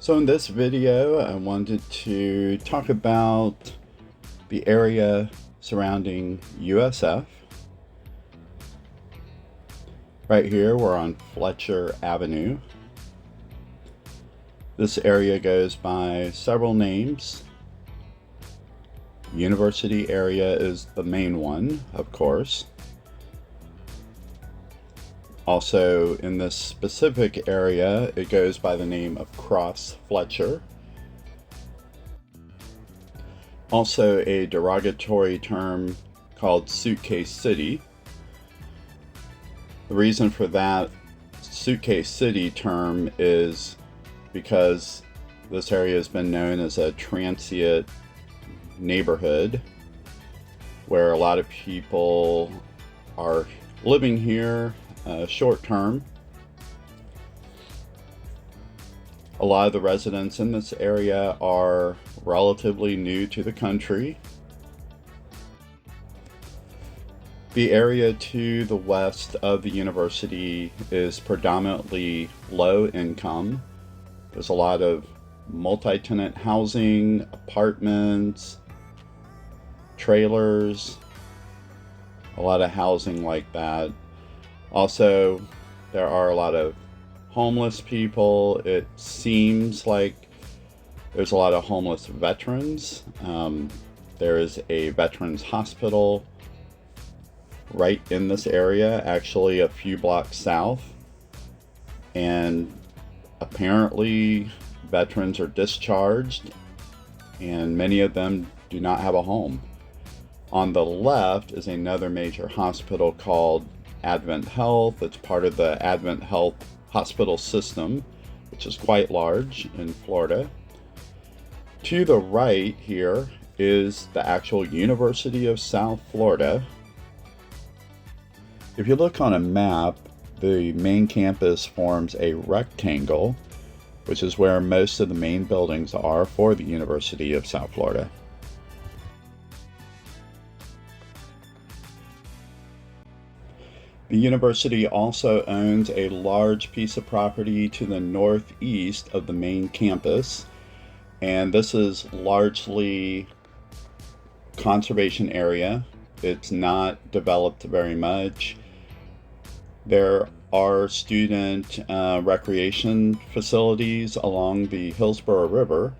So in this video, I wanted to talk about the area surrounding USF. Right here, we're on Fletcher Avenue. This area goes by several names. University area is the main one, of course. Also, in this specific area, it goes by the name of Cross Fletcher. Also, a derogatory term called Suitcase City. The reason for that Suitcase City term is because this area has been known as a transient neighborhood where a lot of people are living here short term. A lot of the residents in this area are relatively new to the country. The area to the west of the university is predominantly low income. There's a lot of multi-tenant housing, apartments, trailers, a lot of housing like that. Also, there are a lot of homeless people. It seems like there's a lot of homeless veterans. There is a veterans hospital right in this area, actually a few blocks south. And apparently veterans are discharged and many of them do not have a home. On the left is another major hospital called Advent Health. It's part of the Advent Health hospital system, which is quite large in Florida. To the right here is the actual University of South Florida. If you look on a map, the main campus forms a rectangle, which is where most of the main buildings are for the University of South Florida. The university also owns a large piece of property to the northeast of the main campus, and this is largely conservation area. It's not developed very much. There are student recreation facilities along the Hillsborough River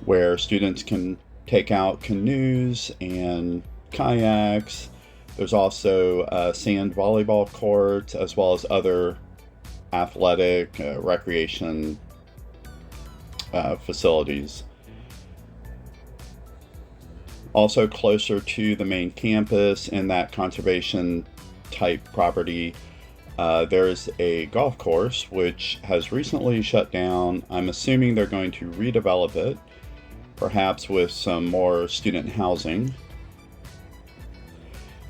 where students can take out canoes and kayaks. There's also sand volleyball courts as well as other athletic recreation facilities. Also closer to the main campus in that conservation type property, there's a golf course which has recently shut down. I'm assuming they're going to redevelop it, perhaps with some more student housing.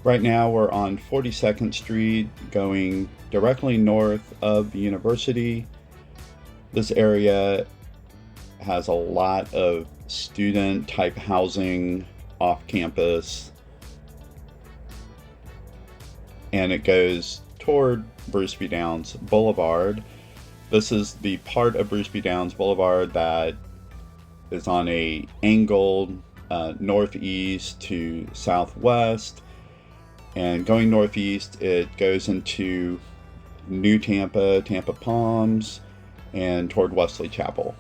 Right now we're on 42nd Street going directly north of the university. This area has a lot of student type housing off campus, and it goes toward Bruce B. Downs Boulevard. This is the part of Bruce B. Downs Boulevard that is on a angled northeast to southwest. And going northeast, it goes into New Tampa, Tampa Palms, and toward Wesley Chapel.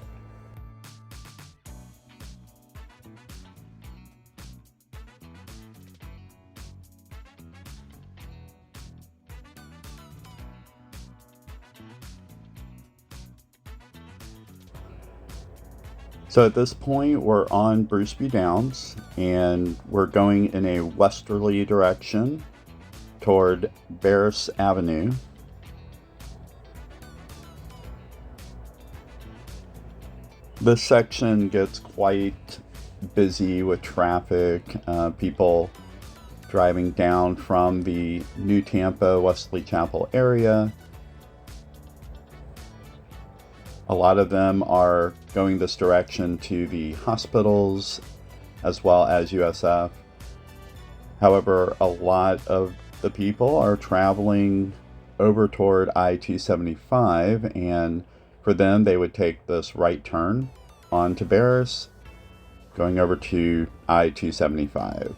So at this point, we're on Bruce B. Downs, and we're going in a westerly direction toward Barris Avenue. This section gets quite busy with traffic, people driving down from the New Tampa, Wesley Chapel area. A lot of them are going this direction to the hospitals as well as USF. However, a lot of the people are traveling over toward I-275, and For them, they would take this right turn onto Barris, going over to I-275.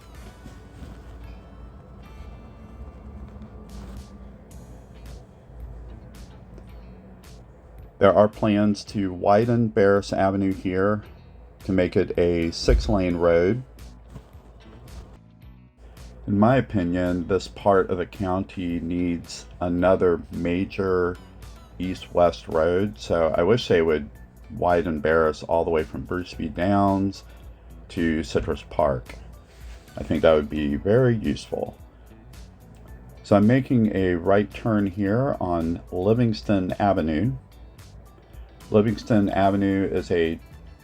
There are plans to widen Barris Avenue here to make it a 6-lane road. In my opinion, this part of the county needs another major east-west road, so I wish they would widen Barris all the way from Bruceby Downs to Citrus Park. I think that would be very useful. So I'm making a right turn here on Livingston Avenue. Livingston Avenue is a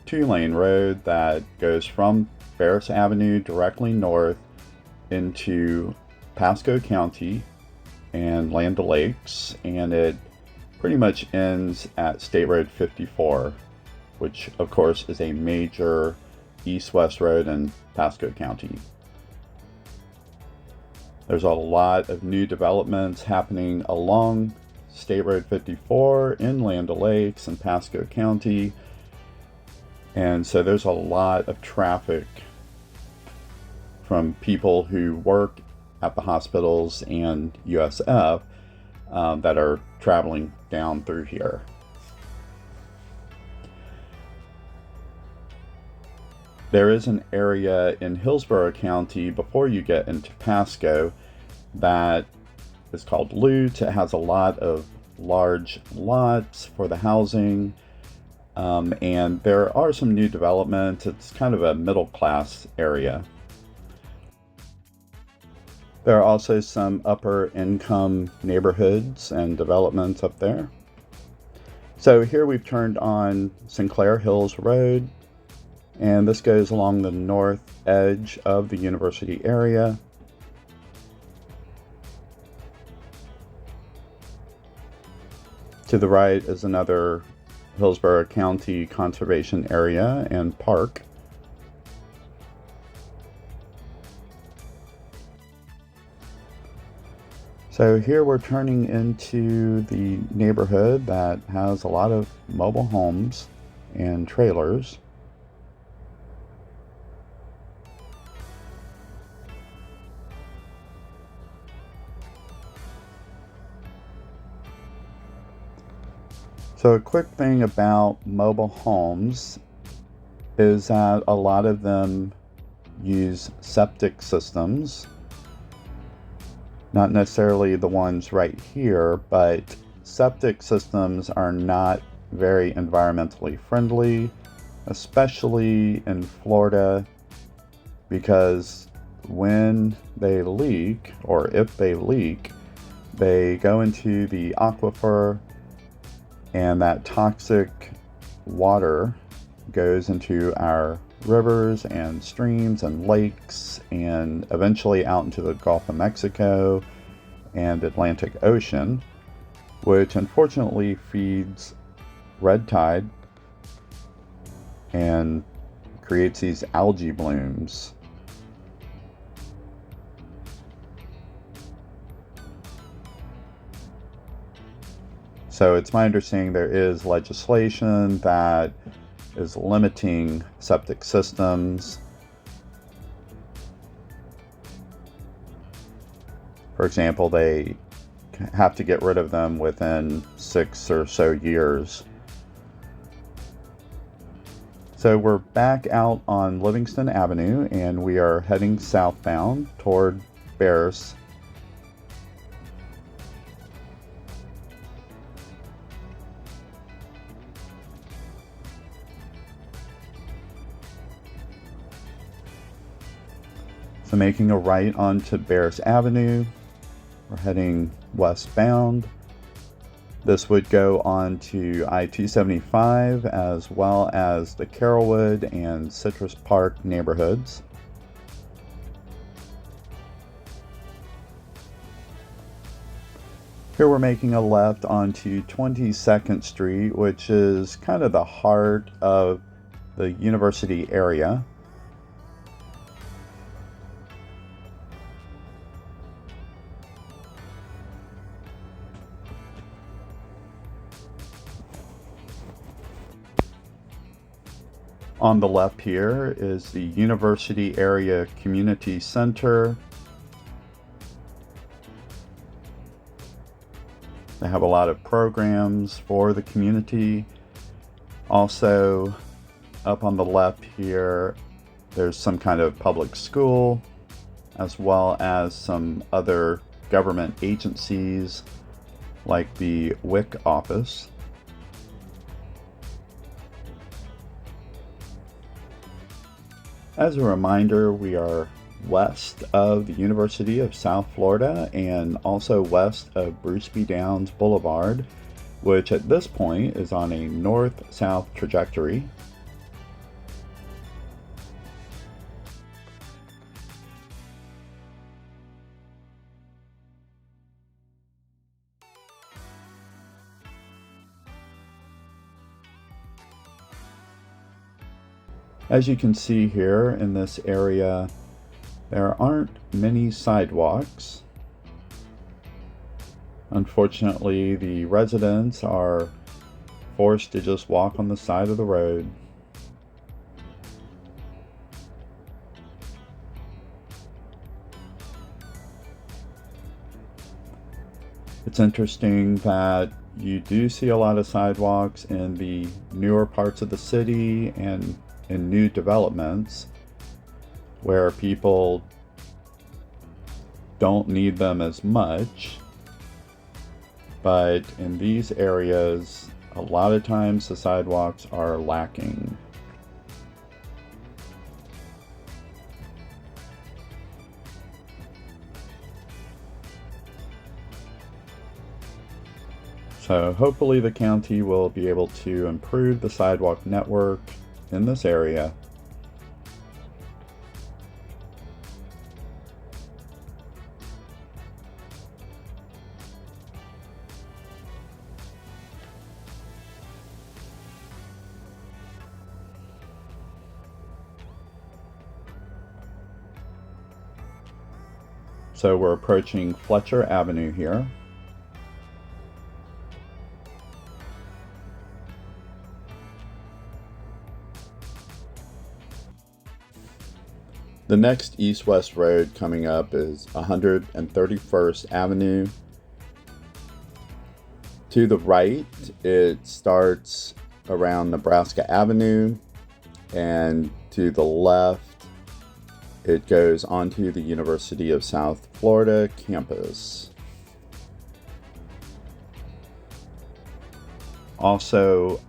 2-lane road that goes from Barris Avenue directly north into Pasco County and Land O'Lakes, and it pretty much ends at State Road 54, which of course is a major east-west road in Pasco County. There's a lot of new developments happening along State Road 54 in Land O'Lakes and Pasco County, and so there's a lot of traffic from people who work at the hospitals and USF that are traveling down through here. There is an area in Hillsborough County before you get into Pasco that is called Lutz. It has a lot of large lots for the housing, and there are some new developments. It's kind of a middle class area. There are also some upper income neighborhoods and developments up there. So here we've turned on Sinclair Hills Road, and this goes along the north edge of the university area. To the right is another Hillsborough County conservation area and park. So here we're turning into the neighborhood that has a lot of mobile homes and trailers. So a quick thing about mobile homes is that a lot of them use septic systems. Not necessarily the ones right here, but septic systems are not very environmentally friendly, especially in Florida, because when they leak, or if they leak, they go into the aquifer, and that toxic water goes into our rivers and streams and lakes, and eventually out into the Gulf of Mexico and Atlantic Ocean, which unfortunately feeds red tide and creates these algae blooms. So it's my understanding there is legislation that is limiting septic systems. For example, they have to get rid of them within 6 or so years. So we're back out on Livingston Avenue, and we are heading southbound toward Barris. So making a right onto Barris Avenue, we're heading westbound. This would go on to I-275 as well as the Carrollwood and Citrus Park neighborhoods. Here we're making a left onto 22nd Street, which is kind of the heart of the university area. On the left here is the University Area Community Center. They have a lot of programs for the community. Also, up on the left here, there's some kind of public school, as well as some other government agencies like the WIC office. As a reminder, we are west of the University of South Florida and also west of Bruce B. Downs Boulevard, which at this point is on a north-south trajectory. As you can see here in this area, there aren't many sidewalks. Unfortunately, the residents are forced to just walk on the side of the road. It's interesting that you do see a lot of sidewalks in the newer parts of the city and in new developments where people don't need them as much, but in these areas a lot of times the sidewalks are lacking. So hopefully the county will be able to improve the sidewalk network in this area. So we're approaching Fletcher Avenue here. The next east-west road coming up is 131st Avenue. To the right, it starts around Nebraska Avenue, and to the left, it goes onto the University of South Florida campus. Also,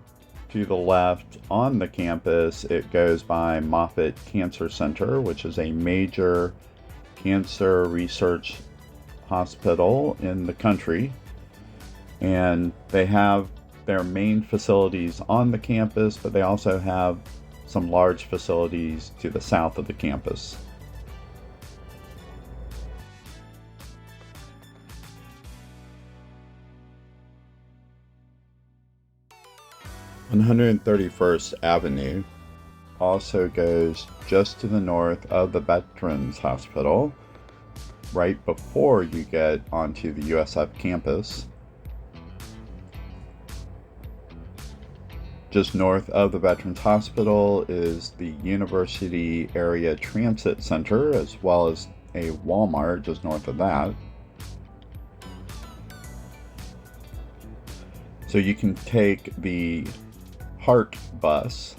to the left on the campus, it goes by Moffitt Cancer Center, which is a major cancer research hospital in the country. And they have their main facilities on the campus, but they also have some large facilities to the south of the campus. One 131st Avenue also goes just to the north of the Veterans Hospital, right before you get onto the USF campus. Just north of the Veterans Hospital is the University Area Transit Center, as well as a Walmart just north of that. So you can take the Park bus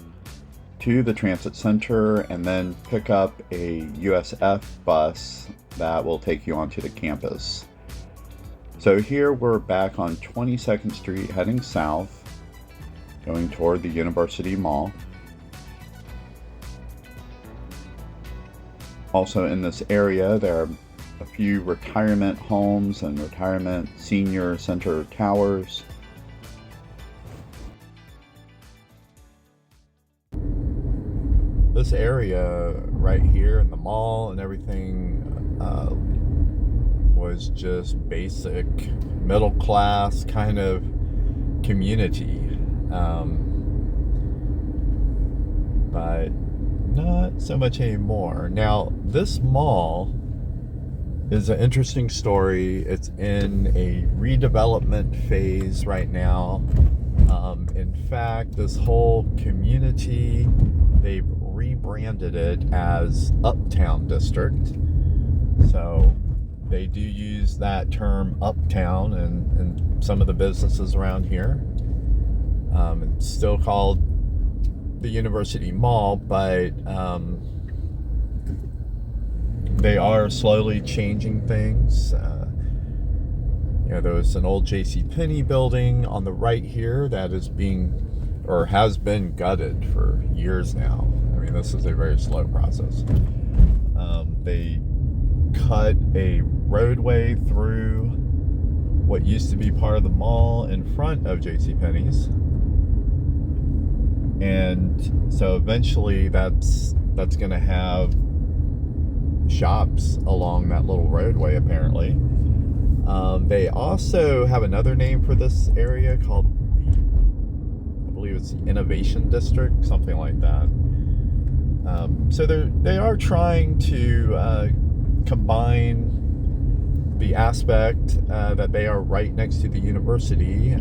to the transit center and then pick up a USF bus that will take you onto the campus. So here we're back on 22nd Street heading south, going toward the University Mall. Also in this area there are a few retirement homes and retirement senior center towers. This area right here in the mall and everything was just basic middle class kind of community, but not so much anymore. Now this mall is an interesting story. It's in a redevelopment phase right now. In fact, this whole community they've rebranded it as Uptown District. So they do use that term Uptown in some of the businesses around here. It's still called the University Mall, but they are slowly changing things. There was an old JCPenney building on the right here that is being, or has been, gutted for years now. I mean, this is a very slow process. They cut a roadway through what used to be part of the mall in front of JCPenney's. And so eventually that's going to have shops along that little roadway, apparently. They also have another name for this area called, I believe it's the Innovation District, something like that. So they are trying to combine the aspect that they are right next to the university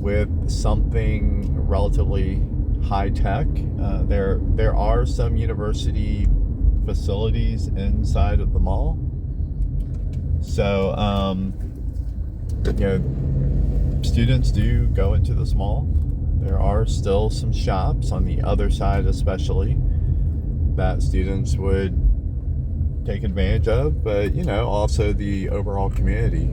with something relatively high tech. There are some university facilities inside of the mall. So, students do go into this mall. There are still some shops on the other side, especially, that students would take advantage of, but, also the overall community.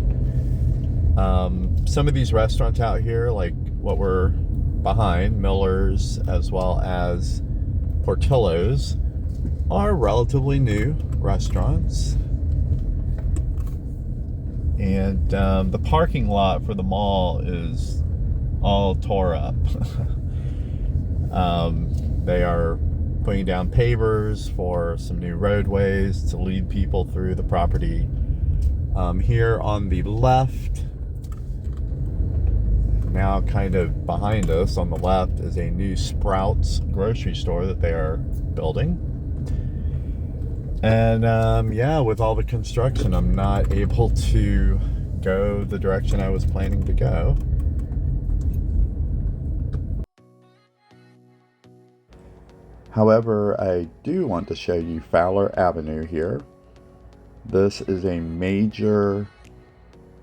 Some of these restaurants out here, like what we're behind, Miller's as well as Portillo's, are relatively new restaurants. And the parking lot for the mall is all tore up. They are putting down pavers for some new roadways to lead people through the property. Here on the left, now kind of behind us on the left, is a new Sprouts grocery store that they are building. And with all the construction, I'm not able to go the direction I was planning to go. However, I do want to show you Fowler Avenue here. This is a major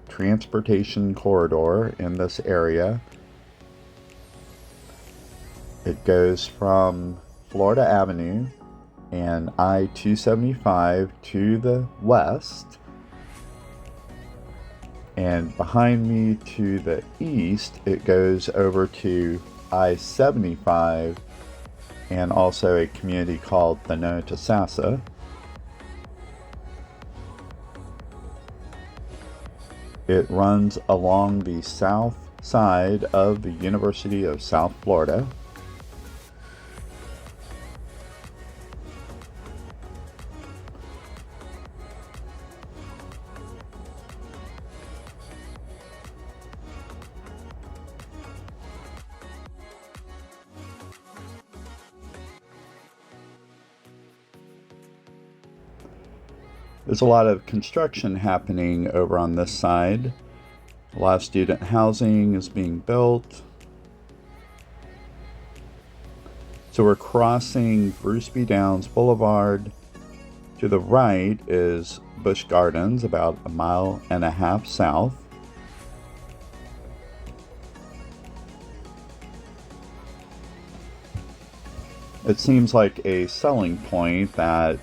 transportation corridor in this area. It goes from Florida Avenue and I-275 to the west, and behind me to the east it goes over to I-75 and also a community called the Notasasa. It runs along the south side of the University of South Florida. There's a lot of construction happening over on this side. A lot of student housing is being built. So we're crossing Bruce B. Downs Boulevard. To the right is Busch Gardens, about 1.5 miles south. It seems like a selling point that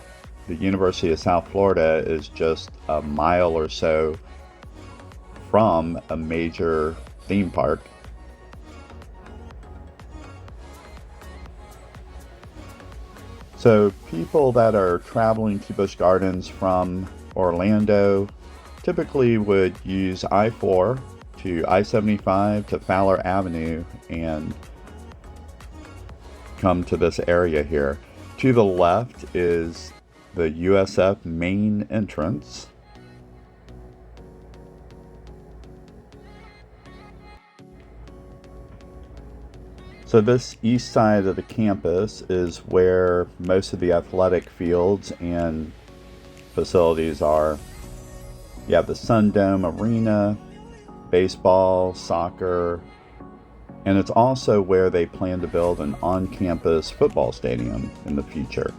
the University of South Florida is just 1 mile or so from a major theme park. So people that are traveling to Busch Gardens from Orlando typically would use I-4 to I-75 to Fowler Avenue and come to this area here. To the left is the USF main entrance. So this east side of the campus is where most of the athletic fields and facilities are. You have the Sun Dome Arena, baseball, soccer, And it's also where they plan to build an on-campus football stadium in the future.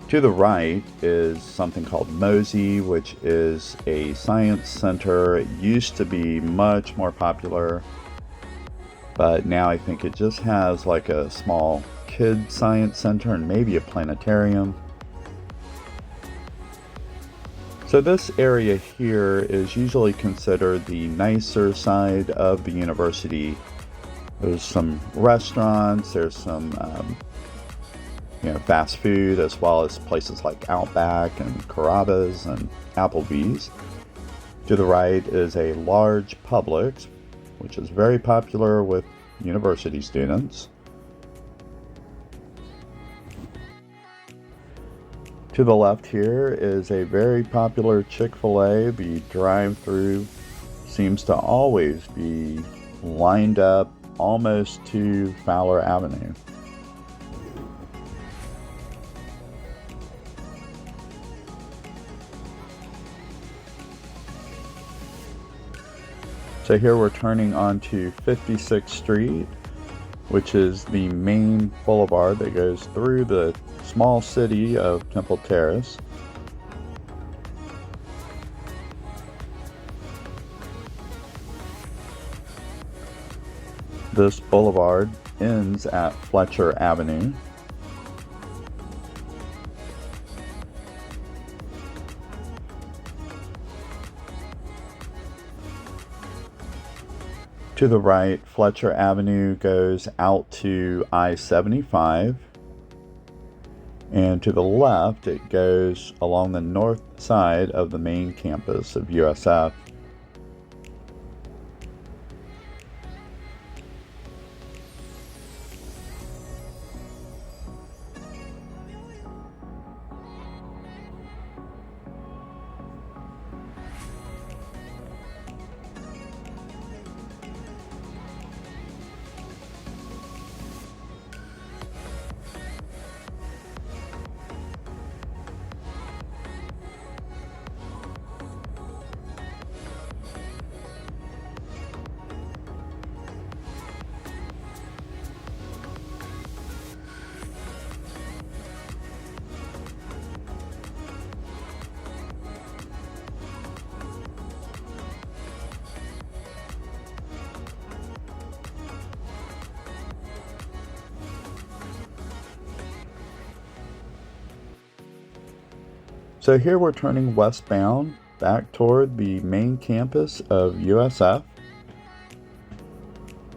To the right is something called Mosey, which is a science center. It used to be much more popular, but now I think it just has like a small kid science center and maybe a planetarium. So this area here is usually considered the nicer side of the university. There's some restaurants, there's some fast food, as well as places like Outback and Carrabba's and Applebee's. To the right is a large Publix, which is very popular with university students. To the left here is a very popular Chick-fil-A. The drive-through seems to always be lined up almost to Fowler Avenue. So here we're turning onto 56th Street, which is the main boulevard that goes through the small city of Temple Terrace. This boulevard ends at Fletcher Avenue. To the right, Fletcher Avenue goes out to I-75. And to the left, it goes along the north side of the main campus of USF. So here we're turning westbound back toward the main campus of USF.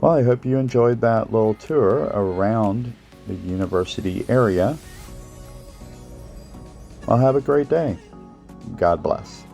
Well, I hope you enjoyed that little tour around the university area. Well, have a great day. God bless.